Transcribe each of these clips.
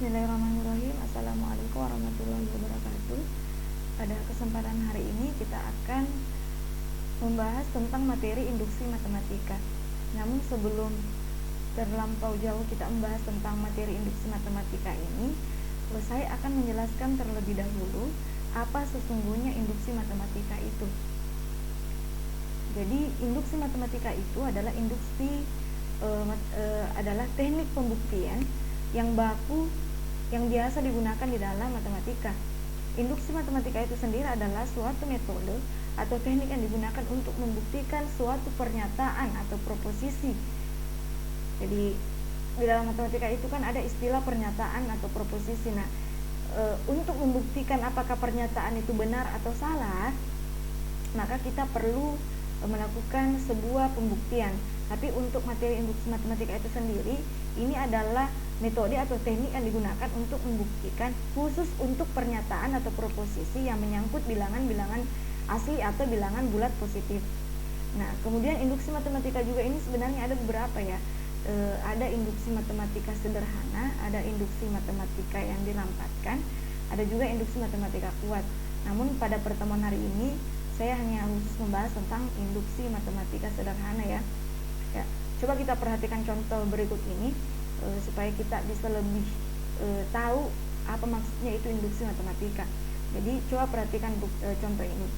Bismillahirrahmanirrahim. Assalamualaikum warahmatullahi wabarakatuh. Pada kesempatan hari ini kita akan membahas tentang materi induksi matematika. Namun sebelum terlampau jauh kita membahas tentang materi induksi matematika ini, saya akan menjelaskan terlebih dahulu apa sesungguhnya induksi matematika itu. Jadi induksi matematika itu adalah adalah teknik pembuktian yang baku yang biasa digunakan di dalam matematika. Induksi matematika itu sendiri adalah suatu metode atau teknik yang digunakan untuk membuktikan suatu pernyataan atau proposisi. Jadi di dalam matematika itu kan ada istilah pernyataan atau proposisi. Nah, untuk membuktikan apakah pernyataan itu benar atau salah, maka kita perlu melakukan sebuah pembuktian. Tapi untuk materi induksi matematika itu sendiri, ini adalah metode atau teknik yang digunakan untuk membuktikan khusus untuk pernyataan atau proposisi yang menyangkut bilangan-bilangan asli atau bilangan bulat positif. Nah, kemudian induksi matematika juga ini sebenarnya ada beberapa ya. Ada induksi matematika sederhana, ada induksi matematika yang dirampatkan, ada juga induksi matematika kuat. Namun pada pertemuan hari ini saya hanya khusus membahas tentang induksi matematika sederhana ya. Coba kita perhatikan contoh berikut ini supaya kita bisa lebih tahu apa maksudnya itu induksi matematika. Jadi coba perhatikan contoh ini.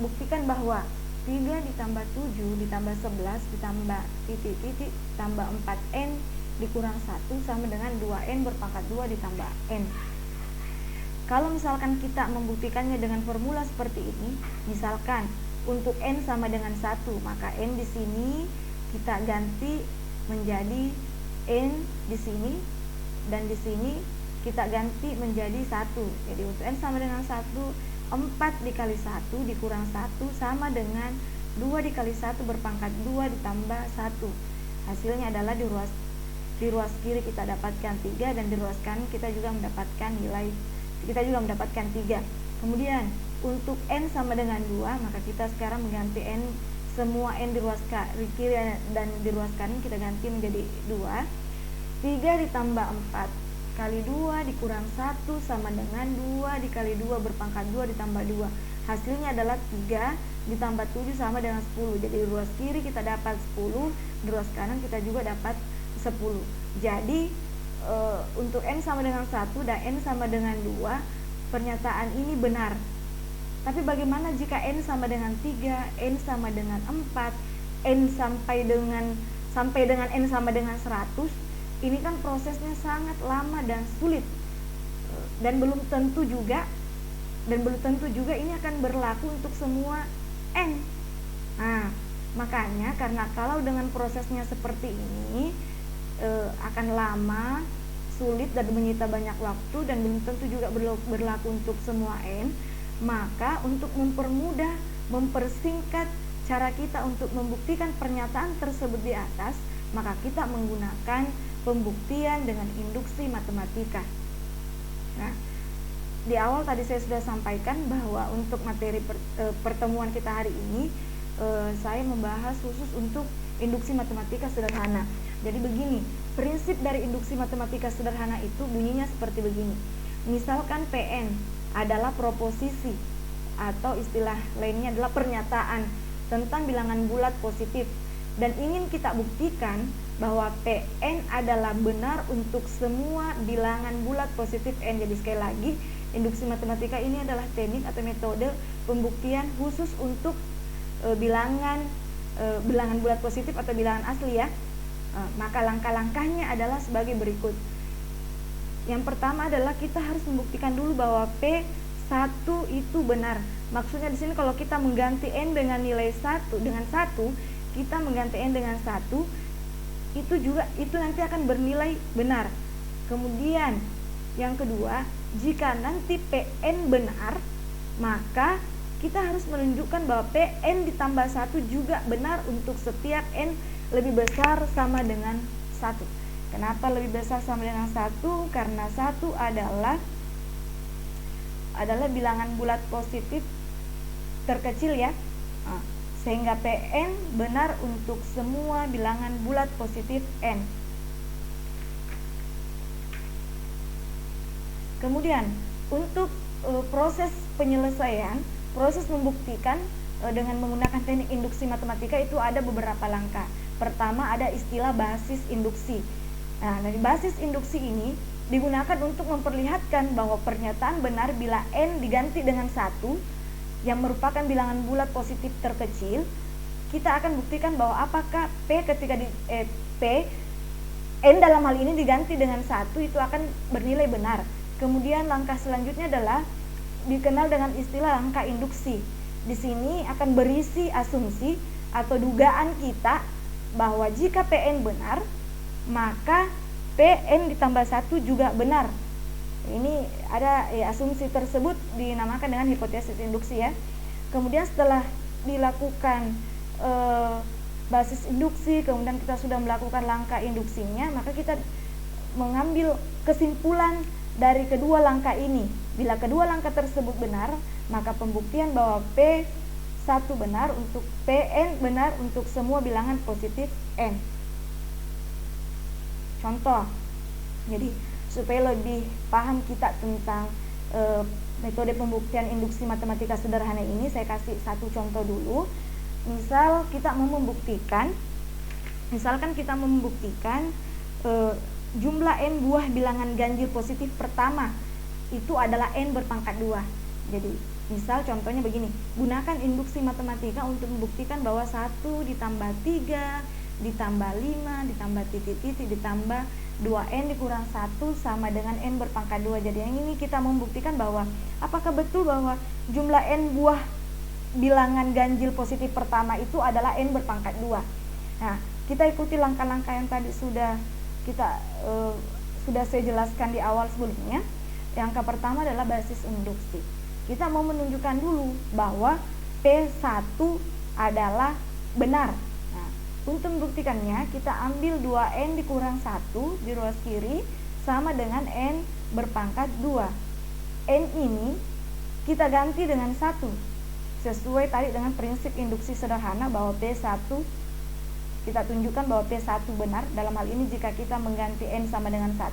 Buktikan bahwa 3 ditambah 7 ditambah 11 ditambah titik-titik tambah 4n dikurang 1 sama dengan 2n berpangkat 2 ditambah n. Kalau misalkan kita membuktikannya dengan formula seperti ini, misalkan untuk n sama dengan 1, maka n di sini kita ganti menjadi n di sini, dan di sini kita ganti menjadi 1. Jadi untuk n sama dengan 1, 4 dikali 1 dikurang 1 sama dengan 2 dikali 1 berpangkat 2 ditambah 1. Hasilnya adalah di ruas kiri kita dapatkan 3, dan di ruas kanan kita juga mendapatkan 3. Kemudian untuk n sama dengan 2, maka kita sekarang mengganti n, semua n di ruas kiri dan di ruas kanan kita ganti menjadi 2. 3 ditambah 4 kali 2 dikurang 1 sama dengan 2 dikali 2 berpangkat 2 ditambah 2. Hasilnya adalah 3 ditambah 7 sama dengan 10. Jadi di ruas kiri kita dapat 10, di ruas kanan kita juga dapat 10. Jadi untuk n sama dengan 1 dan n sama dengan 2, pernyataan ini benar. Tapi bagaimana jika n sama dengan 3, n sama dengan 4, n sampai dengan n sama dengan 100? Ini kan prosesnya sangat lama dan sulit. Dan belum tentu juga ini akan berlaku untuk semua n. Nah, makanya karena kalau dengan prosesnya seperti ini akan lama, sulit dan menyita banyak waktu, dan belum tentu juga berlaku untuk semua n, maka untuk mempermudah, mempersingkat cara kita untuk membuktikan pernyataan tersebut di atas, maka kita menggunakan pembuktian dengan induksi matematika. Nah, di awal tadi saya sudah sampaikan bahwa untuk materi pertemuan kita hari ini saya membahas khusus untuk induksi matematika sederhana. Jadi begini, prinsip dari induksi matematika sederhana itu bunyinya seperti begini. Misalkan Pn adalah proposisi atau istilah lainnya adalah pernyataan tentang bilangan bulat positif, dan ingin kita buktikan bahwa Pn adalah benar untuk semua bilangan bulat positif n. Jadi sekali lagi, induksi matematika ini adalah teknik atau metode pembuktian khusus untuk bilangan bulat positif atau bilangan asli ya. Maka langkah-langkahnya adalah sebagai berikut. Yang pertama adalah kita harus membuktikan dulu bahwa P1 itu benar. Maksudnya di sini kalau kita mengganti n dengan nilai 1 dengan 1, kita mengganti n dengan 1, itu nanti akan bernilai benar. Kemudian yang kedua, jika nanti Pn benar, maka kita harus menunjukkan bahwa Pn ditambah 1 juga benar untuk setiap n lebih besar sama dengan 1. Kenapa lebih besar sama dengan 1? Karena 1 adalah bilangan bulat positif terkecil ya. Sehingga Pn benar untuk semua bilangan bulat positif n. Kemudian untuk proses penyelesaian, proses membuktikan dengan menggunakan teknik induksi matematika itu ada beberapa langkah. Pertama ada istilah basis induksi. Nah, dari basis induksi ini digunakan untuk memperlihatkan bahwa pernyataan benar bila n diganti dengan 1 yang merupakan bilangan bulat positif terkecil. Kita akan buktikan bahwa apakah p ketika n dalam hal ini diganti dengan 1 itu akan bernilai benar. Kemudian langkah selanjutnya adalah dikenal dengan istilah langkah induksi. Di sini akan berisi asumsi atau dugaan kita bahwa jika Pn benar, maka Pn ditambah 1 juga benar. Ini ada asumsi tersebut dinamakan dengan hipotesis induksi ya. Kemudian setelah dilakukan basis induksi, kemudian kita sudah melakukan langkah induksinya, maka kita mengambil kesimpulan dari kedua langkah ini. Bila kedua langkah tersebut benar, maka pembuktian bahwa P1 benar untuk Pn benar untuk semua bilangan positif n. Contoh, jadi supaya lebih paham kita tentang metode pembuktian induksi matematika sederhana ini, saya kasih satu contoh dulu. Misal kita mau membuktikan, misalkan kita membuktikan jumlah n buah bilangan ganjil positif pertama itu adalah n berpangkat 2. Jadi misal contohnya begini, gunakan induksi matematika untuk membuktikan bahwa 1 ditambah 3 ditambah 5 ditambah titik-titik ditambah 2n dikurang 1 sama dengan n berpangkat 2. Jadi yang ini kita membuktikan bahwa apakah betul bahwa jumlah n buah bilangan ganjil positif pertama itu adalah n berpangkat 2. Nah, kita ikuti langkah-langkah yang tadi sudah saya jelaskan di awal sebelumnya. Langkah pertama adalah basis induksi. Kita mau menunjukkan dulu bahwa P1 adalah benar. Nah, untuk membuktikannya kita ambil 2n dikurang 1 di ruas kiri sama dengan n berpangkat 2. N ini kita ganti dengan 1 sesuai tadi dengan prinsip induksi sederhana bahwa P1 kita tunjukkan bahwa P1 benar. Dalam hal ini jika kita mengganti n sama dengan 1,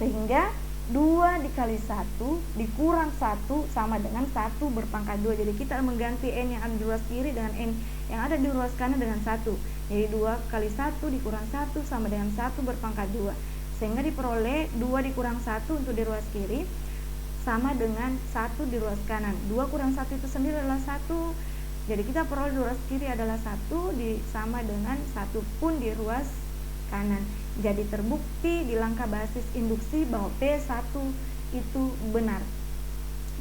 sehingga 2 dikali 1 dikurang 1 sama dengan 1 berpangkat 2. Jadi kita mengganti n yang ada di ruas kiri dengan n yang ada di ruas kanan dengan 1. Jadi 2 kali 1 dikurang 1 sama dengan 1 berpangkat 2. Sehingga diperoleh 2 dikurang 1 untuk di ruas kiri sama dengan 1 di ruas kanan. 2 kurang 1 itu sendiri adalah 1. Jadi kita peroleh ruas kiri adalah 1 sama dengan 1 pun di ruas kanan. Jadi terbukti di langkah basis induksi bahwa P1 itu benar.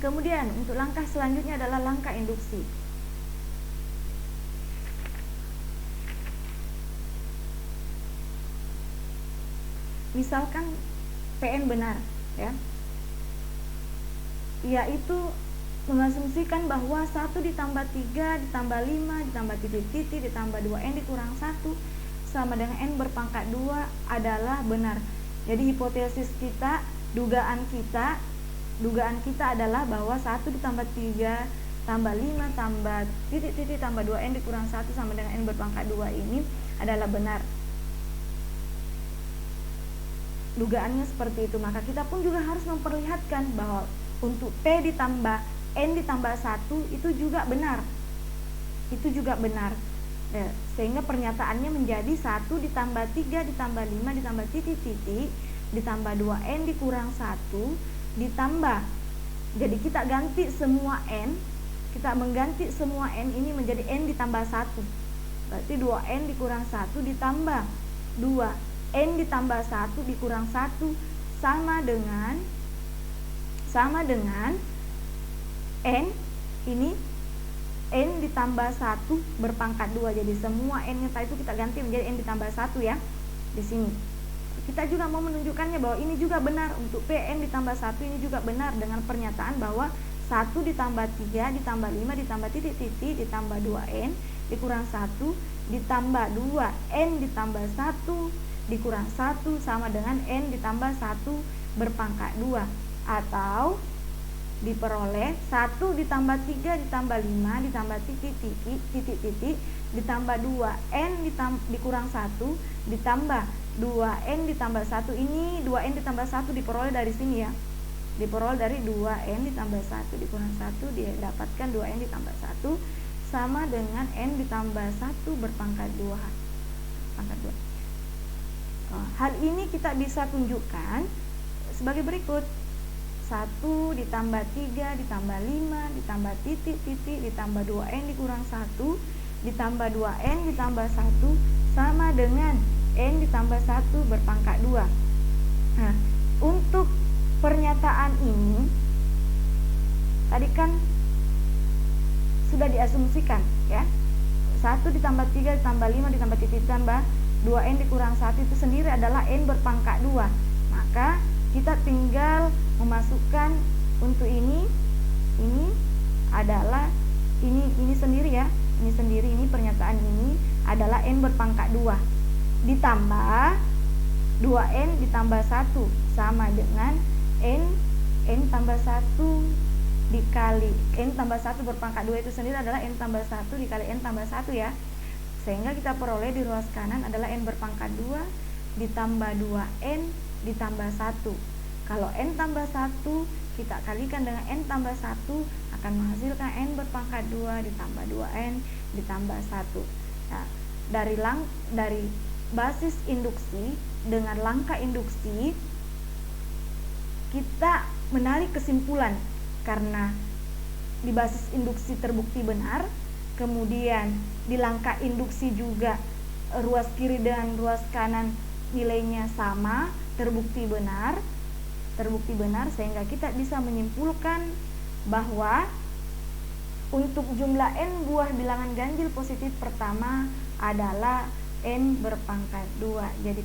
Kemudian untuk langkah selanjutnya adalah langkah induksi. Misalkan Pn benar ya, yaitu mengasumsikan bahwa 1 ditambah 3 ditambah 5 ditambah titik-titik ditambah 2n dikurang 1 sama dengan n berpangkat 2 adalah benar. Jadi hipotesis kita, dugaan kita adalah bahwa 1 ditambah 3 tambah 5 tambah titik-titik tambah 2n dikurang 1 sama dengan n berpangkat 2 ini adalah benar. Dugaannya seperti itu, maka kita pun juga harus memperlihatkan bahwa untuk P ditambah n ditambah 1 itu juga benar. Itu juga benar. Sehingga pernyataannya menjadi 1 ditambah 3 ditambah 5 ditambah titik-titik ditambah 2n dikurang 1 ditambah. Jadi kita ganti semua n, kita mengganti semua n ini menjadi n ditambah 1. Berarti 2n dikurang 1 ditambah 2 n ditambah 1 dikurang 1 sama dengan n ini n ditambah 1 berpangkat 2. Jadi semua n nya tadi itu kita ganti menjadi n ditambah 1 ya. Di sini kita juga mau menunjukkannya bahwa ini juga benar untuk Pn ditambah 1 ini juga benar dengan pernyataan bahwa 1 ditambah 3 ditambah 5 ditambah titik-titik ditambah 2n dikurang 1 ditambah 2n ditambah 1 dikurang 1 sama dengan n ditambah 1 berpangkat 2, atau diperoleh 1 ditambah 3 ditambah 5 ditambah titik-titik ditambah 2 n dikurang 1 ditambah 2n ditambah 1 ini 2n ditambah 1 diperoleh dari sini ya. Diperoleh dari 2n ditambah 1 dikurang 1 didapatkan 2n ditambah 1 sama dengan n ditambah 1 berpangkat 2. Hal ini kita bisa tunjukkan sebagai berikut. 1 ditambah 3 ditambah 5 ditambah titik-titik ditambah 2n dikurang 1 ditambah 2n ditambah 1 sama dengan n ditambah 1 berpangkat 2. Nah, untuk pernyataan ini tadi kan sudah diasumsikan ya. 1 ditambah 3 ditambah 5 ditambah titik ditambah 2n dikurang 1 itu sendiri adalah n berpangkat 2. Maka kita tinggal memasukkan untuk ini adalah ini sendiri ya. Ini pernyataan ini adalah n berpangkat 2 ditambah 2n ditambah 1 sama dengan n tambah 1 dikali n tambah 1 berpangkat 2 itu sendiri adalah n tambah 1 dikali n tambah 1 ya. Sehingga kita peroleh di ruas kanan adalah n berpangkat 2 ditambah 2n ditambah 1. Kalau n tambah 1 kita kalikan dengan n tambah 1 akan menghasilkan n berpangkat 2 ditambah 2n ditambah 1. Nah, dari basis induksi dengan langkah induksi kita menarik kesimpulan karena di basis induksi terbukti benar, kemudian di langkah induksi juga ruas kiri dan ruas kanan nilainya sama, terbukti benar sehingga kita bisa menyimpulkan bahwa untuk jumlah n buah bilangan ganjil positif pertama adalah n berpangkat 2. Jadi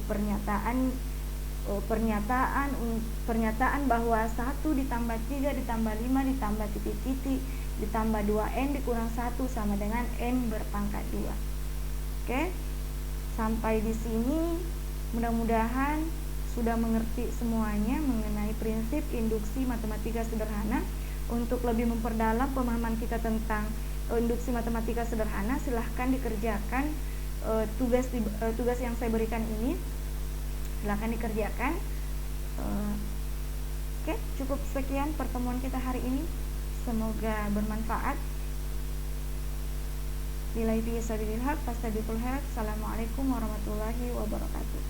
pernyataan bahwa 1 ditambah 3 ditambah 5 ditambah titik-titik ditambah 2n dikurang 1 sama dengan n berpangkat 2. Oke. Sampai di sini mudah-mudahan sudah mengerti semuanya mengenai prinsip induksi matematika sederhana. Untuk lebih memperdalam pemahaman kita tentang induksi matematika sederhana, silahkan dikerjakan tugas yang saya berikan ini. Silahkan dikerjakan. Oke, cukup sekian pertemuan kita hari ini. Semoga bermanfaat. Billahi taufiq wal hidayah. Assalamualaikum warahmatullahi wabarakatuh.